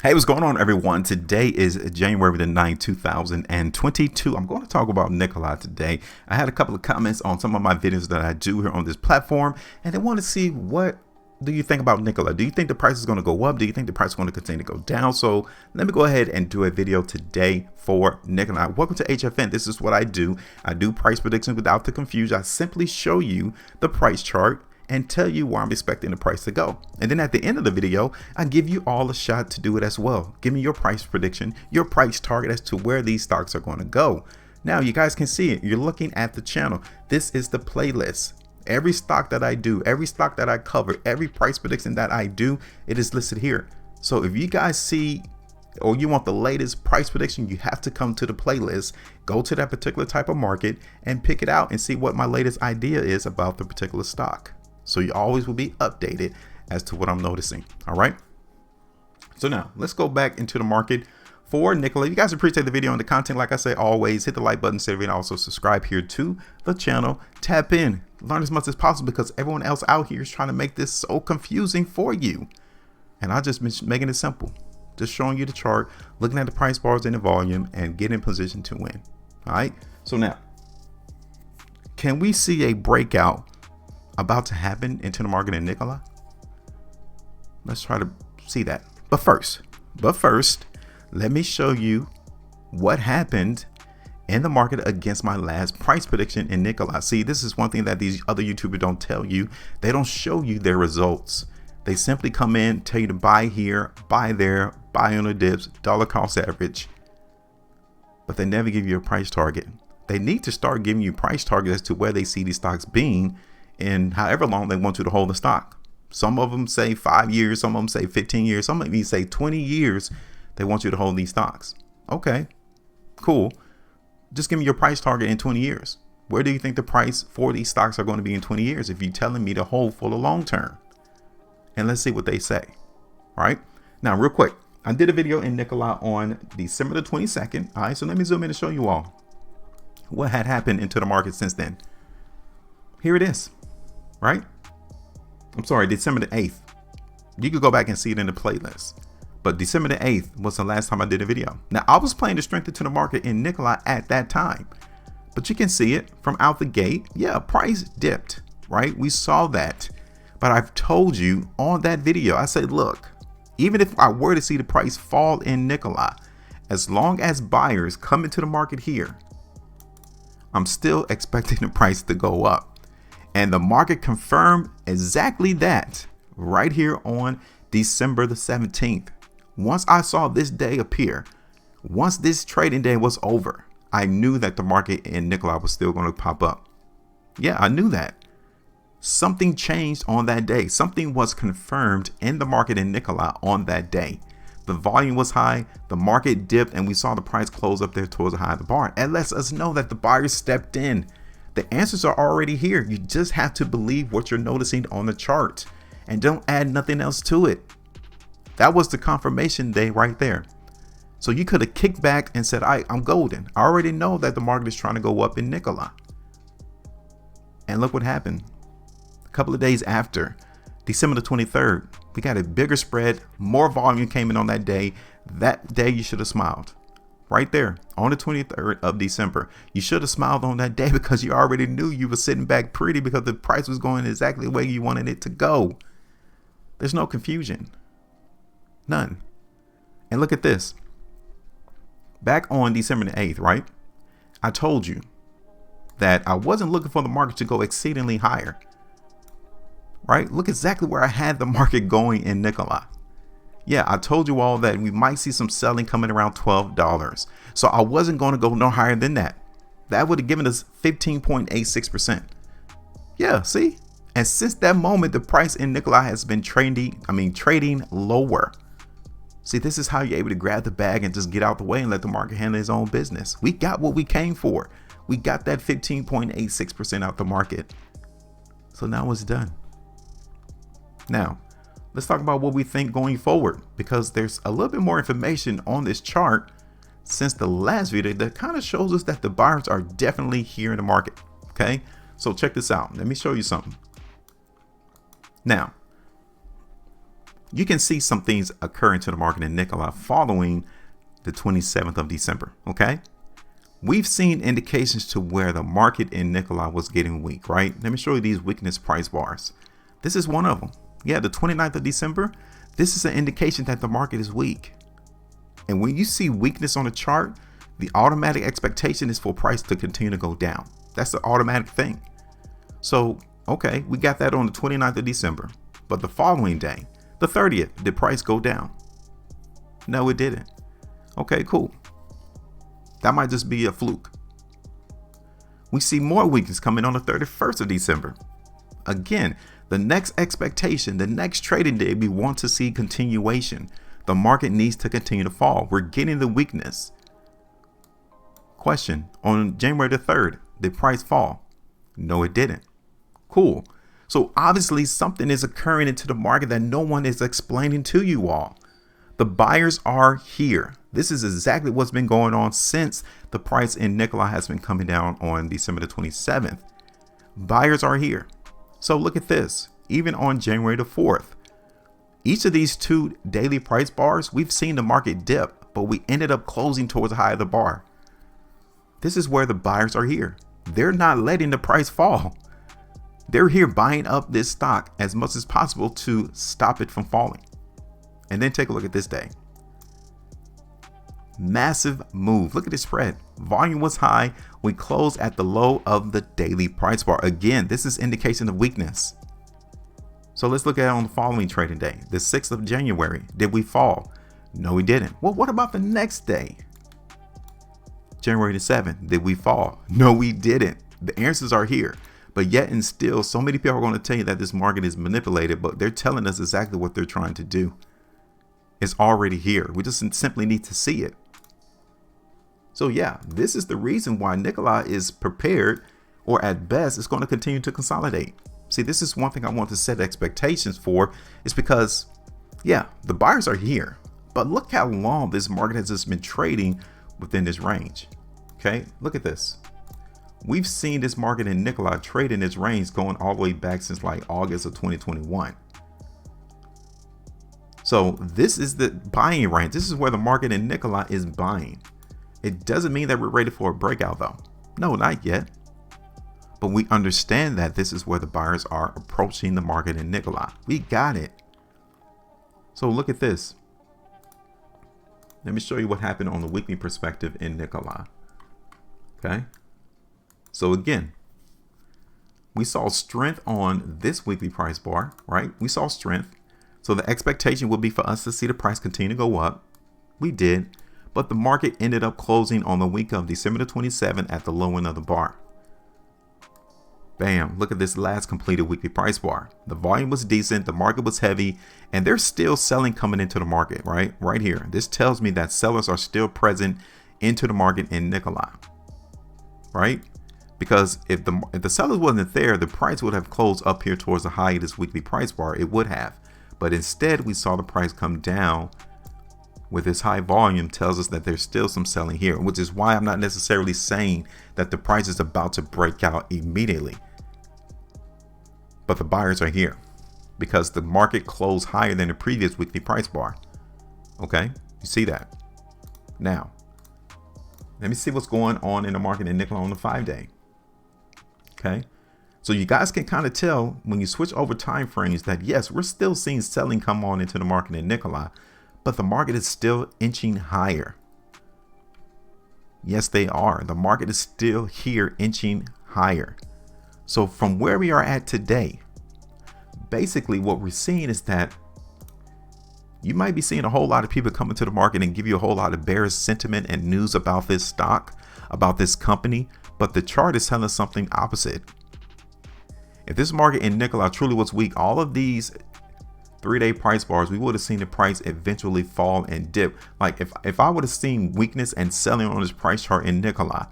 Hey, what's going on, everyone? Today is January the 9th, 2022. I'm going to talk about Nikola today. I had a couple of comments on some of my videos that I do here on this platform, and they want to see, what do you think about Nikola? Do you think the price is going to go up? Do you think the price is going to continue to go down? So let me go ahead and do a video today for Nikola. Welcome to HueFin. This is what I do. I do price predictions without the confusion. I simply show you the price chart and tell you where I'm expecting the price to go. And then at the end of the video, I give you all a shot to do it as well. Give me your price prediction, your price target as to where these stocks are going to go. Now you guys can see it. You're looking at the channel. This is the playlist. Every stock that I do, every stock that I cover, every price prediction that I do, it is listed here. So if you guys see or you want the latest price prediction, you have to come to the playlist, go to that particular type of market and pick it out and see what my latest idea is about the particular stock. So you always will be updated as to what I'm noticing. All right. So now let's go back into the market for Nikola. If you guys appreciate the video and the content, like I say, always hit the like button, and also subscribe here to the channel. Tap in, learn as much as possible, because everyone else out here is trying to make this so confusing for you. And I just been making it simple, just showing you the chart, looking at the price bars and the volume, and get in position to win. All right. So now, can we see a breakout about to happen into the market in Nikola? Let's try to see that. But first, let me show you what happened in the market against my last price prediction in Nikola. See, this is one thing that these other YouTubers don't tell you. They don't show you their results. They simply come in, tell you to buy here, buy there, buy on the dips, dollar cost average, but they never give you a price target. They need to start giving you price targets as to where they see these stocks being and however long they want you to hold the stock. Some of them say 5 years, some of them say 15 years, some of them say 20 years they want you to hold these stocks. Okay, cool. Just give me your price target in 20 years. Where do you think the price for these stocks are going to be in 20 years if you're telling me to hold for the long term? And let's see what they say. All right. Now, real quick, I did a video in Nikola on December the 22nd. All right, so let me zoom in and show you all what had happened into the market since then. Here it is. Right? I'm sorry, December the 8th. You could go back and see it in the playlist. But December the 8th was the last time I did a video. Now, I was playing the strength into the market in Nikola at that time. But you can see it from out the gate. Yeah, price dipped, right? We saw that. But I've told you on that video, I said, look, even if I were to see the price fall in Nikola, as long as buyers come into the market here, I'm still expecting the price to go up. And the market confirmed exactly that right here on December the 17th. Once I saw this day appear, once this trading day was over, I knew that the market in Nikola was still going to pop up. Yeah, I knew that. Something changed on that day. Something was confirmed in the market in Nikola on that day. The volume was high, the market dipped, and we saw the price close up there towards the high of the bar. It lets us know that the buyers stepped in. The answers are already here. You just have to believe what you're noticing on the chart and don't add nothing else to it. That was the confirmation day right there. So you could have kicked back and said, I'm golden. I already know that the market is trying to go up in Nikola. And look what happened. A couple of days after, December the 23rd, we got a bigger spread. More volume came in on that day. That day you should have smiled. Right there on the 23rd of December. You should have smiled on that day because you already knew you were sitting back pretty because the price was going exactly the way you wanted it to go. There's no confusion. None. And look at this. Back on December the 8th, right? I told you that I wasn't looking for the market to go exceedingly higher. Right? Look exactly where I had the market going in Nikola. Yeah, I told you all that we might see some selling coming around $12. So I wasn't going to go no higher than that. That would have given us 15.86%. Yeah, see? And since that moment, the price in Nikola has been trading lower. See, this is how you're able to grab the bag and just get out the way and let the market handle its own business. We got what we came for. We got that 15.86% out the market. So now it's done. Now, let's talk about what we think going forward, because there's a little bit more information on this chart since the last video that kind of shows us that the buyers are definitely here in the market. Okay, so check this out. Let me show you something. Now, you can see some things occurring to the market in Nikola following the 27th of December. Okay. We've seen indications to where the market in Nikola was getting weak, right? Let me show you these weakness price bars. This is one of them. Yeah, the 29th of December, this is an indication that the market is weak. And when you see weakness on a chart, the automatic expectation is for price to continue to go down. That's the automatic thing. So, okay, we got that on the 29th of December. But the following day, the 30th, did price go down? No, it didn't. Okay, cool. That might just be a fluke. We see more weakness coming on the 31st of December. Again, the next expectation, the next trading day, we want to see continuation. The market needs to continue to fall. We're getting the weakness. Question, on January the 3rd, did price fall? No, it didn't. Cool. So obviously something is occurring into the market that no one is explaining to you all. The buyers are here. This is exactly what's been going on since the price in Nikola has been coming down on December the 27th. Buyers are here. So look at this. Even on January the 4th, each of these two daily price bars, we've seen the market dip, but we ended up closing towards the high of the bar. This is where the buyers are here. They're not letting the price fall. They're here buying up this stock as much as possible to stop it from falling. And then take a look at this day. Massive move. Look at this spread. Volume was high. We closed at the low of the daily price bar. Again, this is indication of weakness. So let's look at it on the following trading day, the 6th of January. Did we fall? No, we didn't. Well, what about the next day? January the 7th. Did we fall? No, we didn't. The answers are here. But yet and still, so many people are going to tell you that this market is manipulated, but they're telling us exactly what they're trying to do. It's already here. We just simply need to see it. So yeah, this is the reason why Nikola is prepared, or at best, it's going to continue to consolidate. See, this is one thing I want to set expectations for, is because, yeah, the buyers are here, but look how long this market has just been trading within this range. Okay, look at this. We've seen this market in Nikola trade in this range going all the way back since like August of 2021. So this is the buying range. This is where the market in Nikola is buying. It doesn't mean that we're ready for a breakout though. No, not yet. But we understand that this is where the buyers are approaching the market in Nikola. We got it. So look at this. Let me show you what happened on the weekly perspective in Nikola. Okay. So again, we saw strength on this weekly price bar, right? We saw strength. So the expectation would be for us to see the price continue to go up. We did, but the market ended up closing on the week of December the 27th at the low end of the bar. Bam, look at this last completed weekly price bar. The volume was decent, the market was heavy, and there's still selling coming into the market, right? Right here. This tells me that sellers are still present into the market in Nikola, right? Because if the sellers wasn't there, the price would have closed up here towards the high of this weekly price bar. It would have. But instead, we saw the price come down with this high volume. Tells us that there's still some selling here, which is why I'm not necessarily saying that the price is about to break out immediately. But the buyers are here because the market closed higher than the previous weekly price bar. Okay, you see that? Now, let me see what's going on in the market in Nikola on the 5-day. Okay. So you guys can kind of tell when you switch over time frames that yes, we're still seeing selling come on into the market in Nikola, but the market is still inching higher. Yes, they are. The market is still here inching higher. So from where we are at today, basically what we're seeing is that you might be seeing a whole lot of people come into the market and give you a whole lot of bearish sentiment and news about this stock, about this company, but the chart is telling us something opposite. If this market in Nikola truly was weak, all of these 3-day price bars, we would have seen the price eventually fall and dip. Like if I would have seen weakness and selling on this price chart in Nikola,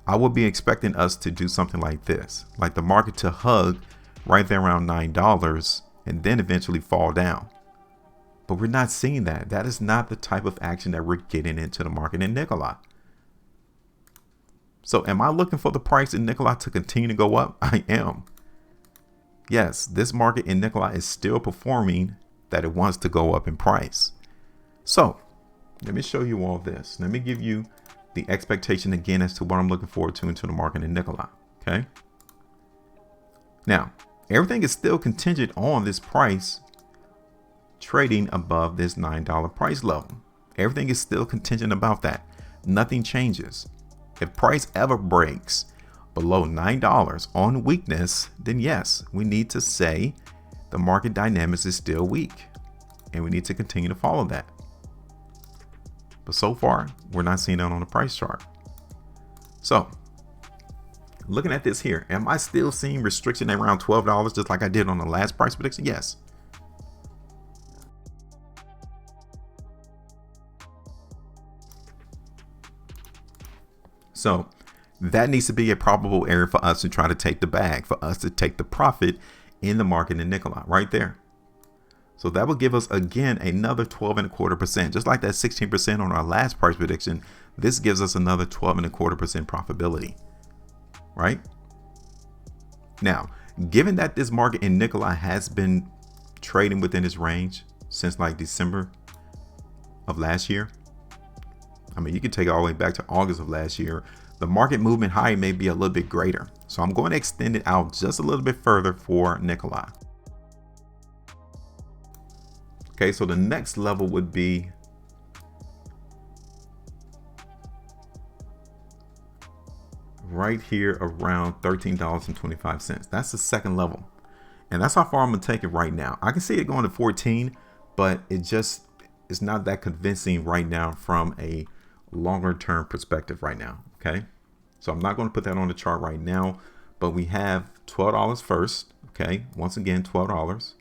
I would be expecting us to do something like this, like the market to hug right there around $9 and then eventually fall down. But we're not seeing that. That is not the type of action that we're getting into the market in Nikola. So am I looking for the price in Nikola to continue to go up? I am. Yes, this market in Nikola is still performing that it wants to go up in price. So let me show you all this. Let me give you the expectation again as to what I'm looking forward to into the market in Nikola. Okay. Now, everything is still contingent on this price trading above this $9 price level. Everything is still contingent about that. Nothing changes. If price ever breaks below $9 on weakness, then yes, we need to say the market dynamics is still weak and we need to continue to follow that. But so far, we're not seeing that on the price chart. So looking at this here, am I still seeing restriction at around $12 just like I did on the last price prediction? Yes. So that needs to be a probable area for us to try to take the bag, for us to take the profit in the market in Nikola right there. So that will give us again another 12.25%, just like that 16% on our last price prediction. This gives us another 12.25% profitability, right? Now, given that this market in Nikola has been trading within this range since like December of last year, I mean, you can take it all the way back to August of last year. The market movement high may be a little bit greater. So I'm going to extend it out just a little bit further for Nikola. Okay, so the next level would be right here around $13.25. That's the second level. And that's how far I'm going to take it right now. I can see it going to 14, but it's not that convincing right now from a longer term perspective right now. Okay, so I'm not going to put that on the chart right now, but we have $12 first. Okay, once again, $12.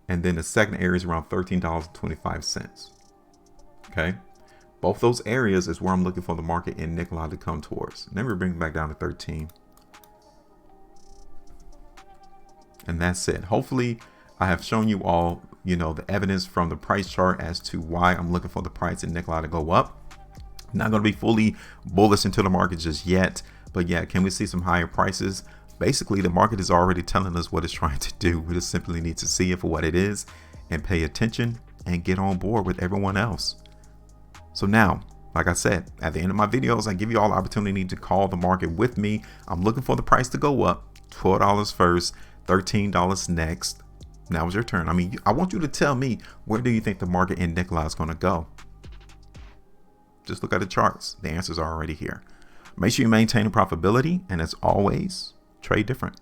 And then the second area is around $13.25. Okay, both those areas is where I'm looking for the market in Nikola to come towards. Then we bring it back down to 13. And that's it. Hopefully I have shown you all, the evidence from the price chart as to why I'm looking for the price in Nikola to go up. I'm not going to be fully bullish into the market just yet, but yeah, can we see some higher prices? Basically, the market is already telling us what it's trying to do. We just simply need to see it for what it is and pay attention and get on board with everyone else. So now, like I said, at the end of my videos, I give you all the opportunity to call the market with me. I'm looking for the price to go up. $12 first, $13 next. Now is your turn. I mean, I want you to tell me, where do you think the market in Nikola is going to go? Just look at the charts. The answers are already here. Make sure you maintain profitability. And as always, trade different.